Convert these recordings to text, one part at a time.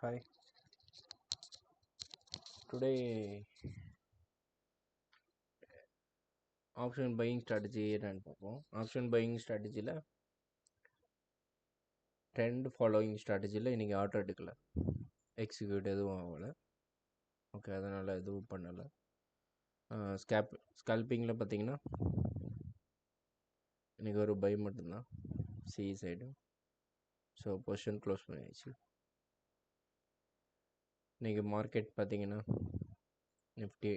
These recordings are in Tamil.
Hi. Today, option buying strategy என்னன்னு பார்ப்போம். ஆப்ஷன் பையிங் ஸ்ட்ராட்டஜியில் ட்ரெண்ட் ஃபாலோயிங் ஸ்ட்ராட்டஜியில் இன்றைக்கி ஆர்டர் எடுக்கலை, எக்ஸிக்யூட் எதுவும் ஆகலை. ஓகே, அதனால் எதுவும் பண்ணலை. ஸ்கேல்பிங்கில் பார்த்தீங்கன்னா இன்றைக்கி ஒரு பை மட்டும்தான், C side. So position close பண்ணிடுச்சு. இன்றைக்கி மார்க்கெட் பார்த்தீங்கன்னா நிஃப்டி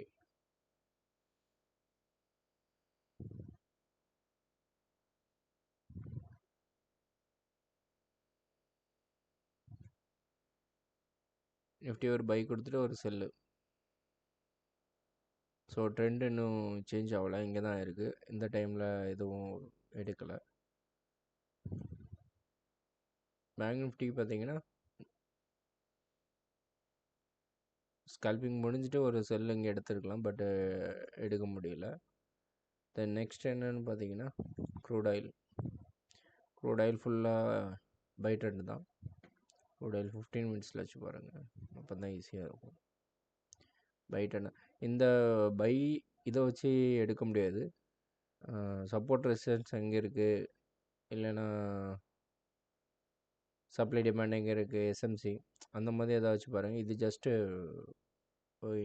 ஒரு பை கொடுத்துட்டு ஒரு செல்லு. ஸோ ட்ரெண்ட் இன்னும் சேஞ்ச் ஆகலை, இங்கே தான் இருக்குது. இந்த டைமில் எதுவும் எடுக்கலை. பேங்க் நிஃப்டி பார்த்தீங்கன்னா ஸ்கல்பிங் முடிஞ்சிட்டு ஒரு செல் இங்கே எடுத்துருக்கலாம், பட்டு எடுக்க முடியல. தென் நெக்ஸ்ட் என்னன்னு பார்த்தீங்கன்னா க்ரூட் ஆயில் ஃபுல்லாக பை ட்ரெண்ட் தான். க்ரூட் ஆயில் 15 மினிட்ஸில் வச்சு பாருங்கள், அப்போ தான் ஈஸியாக இருக்கும். பை ட்ரெண்ட் இந்த பை இதை வச்சு எடுக்க முடியாது. சப்போர்ட் ரெசிஸ்டன்ஸ் எங்கே இருக்குது, இல்லைன்னா சப்ளை டிமாண்ட் எங்கே இருக்குது, எஸ்எம்சி அந்த மாதிரி எதாவது வச்சு பாருங்கள். இது ஜஸ்ட்டு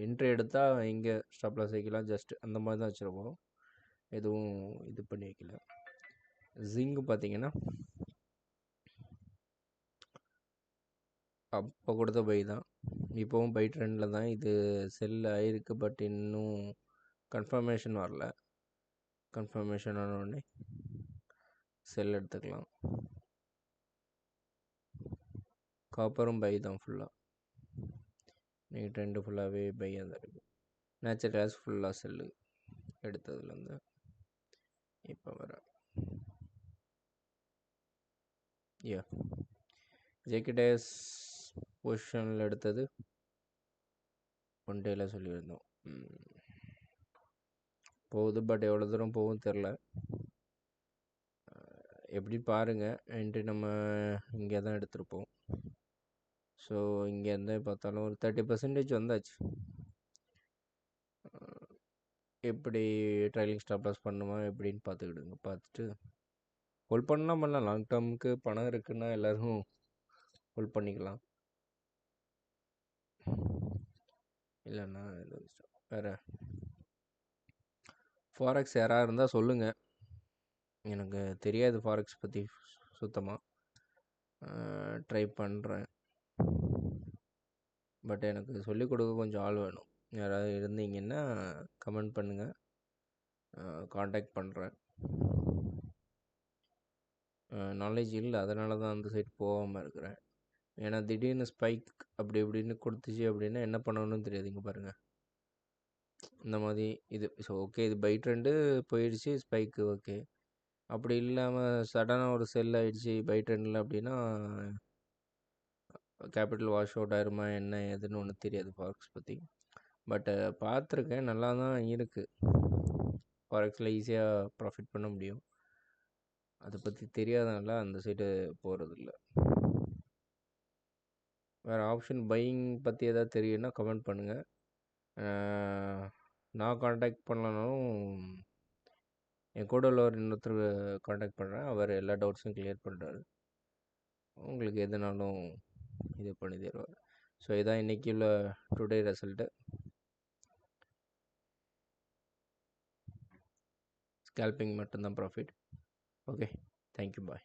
என்ட்ரி எடுத்தால் இங்கே ஸ்டாப் லாஸ் வைக்கலாம், ஜஸ்ட் அந்த மாதிரி தான் வச்சுருப்போம். எதுவும் இது பண்ணி வைக்கல. ஜிங்க் பார்த்தீங்கன்னா அப்போ கொடுத்த பை தான், இப்போவும் பை ட்ரெண்டில் தான். இது செல் ஆகிருக்கு, பட் இன்னும் கன்ஃபர்மேஷன் வரல. கன்ஃபர்மேஷன் ஆனோடனே செல் எடுத்துக்கலாம். காப்பரும் பை தான் ஃபுல்லாக, நீங்கள் ட்ரெண்டு ஃபுல்லாகவே பையாக தான் இருக்குது. நேச்சுரல் கேஸ் ஃபுல்லாக செல்லு எடுத்ததுலேருந்து இப்போ வர ஜேகேடேஸ் பொசிஷனில் எடுத்தது ஒன் டேயில் சொல்லியிருந்தோம். போகுது, பட் எவ்வளோ தூரம் போகும் தெரில. எப்படி பாருங்கள், என்ட்ரி நம்ம இங்கே தான் எடுத்திருப்போம். ஸோ இங்கேருந்து பார்த்தாலும் ஒரு 30% வந்தாச்சு. எப்படி ட்ரைலிங் ஸ்டாப் லாஸ் பண்ணுமா எப்படின்னு பார்த்துக்கிடுங்க. பார்த்துட்டு ஹோல்ட் பண்ணலாம். லாங் டேர்முக்கு பணம் இருக்குன்னா எல்லோரும் ஹோல்ட் பண்ணிக்கலாம். இல்லைன்னா வேறு ஃபாரெக்ஸ் யாராக இருந்தால் சொல்லுங்கள், எனக்கு தெரியாது ஃபாரெக்ஸ் பற்றி சுத்தமாக. ட்ரை பண்ணுறேன், பட் எனக்கு சொல்லிக் கொடுக்க கொஞ்சம் ஆள் வேணும். யாராவது இருந்தீங்கன்னா கமெண்ட் பண்ணுங்கள், காண்டாக்ட் பண்ணுறேன். நாலேஜ் இல்லை, அதனால தான் அந்த சைட் போகாமல் இருக்கிறேன். ஏன்னா திடீர்னு ஸ்பைக் அப்படி இப்படின்னு கொடுத்துச்சு அப்படின்னா என்ன பண்ணணும்னு தெரியாது. இங்கே பாருங்கள், இந்த மாதிரி இது. ஸோ ஓகே, இது பை ட்ரெண்டு போயிடுச்சு, ஸ்பைக்கு ஓகே. அப்படி இல்லாமல் சடனாக ஒரு செல் ஆகிடுச்சு பை ட்ரெண்டில் அப்படின்னா கேபிட்டல் வாஷ் அவுட் ஆயிருமா என்ன ஏதுன்னு ஒன்றும் தெரியாது ஃபாரெக்ஸ் பற்றி. பட்டு பார்த்துருக்கேன், நல்லா தான் இருக்குது. ஃபாரெக்ஸில் ஈஸியாக ப்ராஃபிட் பண்ண முடியும். அதை பற்றி தெரியாதனால அந்த சைடு போகிறதில்ல. வேறு ஆப்ஷன் பையிங் பற்றி எதாவது தெரியுன்னா கமெண்ட் பண்ணுங்கள். நான் காண்டாக்ட் பண்ணலனாலும் என் கூட உள்ளவர் இன்னொருத்தர் காண்டாக்ட் பண்ணுறேன், அவர் எல்லா டவுட்ஸும் கிளியர் பண்ணுறாரு. உங்களுக்கு எதுனாலும் இது பண்ணி தருவார். ஸோ இதான் இன்றைக்கி உள்ள டுடே ரிசல்ட்டு. ஸ்கேல்பிங் மட்டும்தான் ப்ராஃபிட். ஓகே, தேங்க்யூ, பாய்.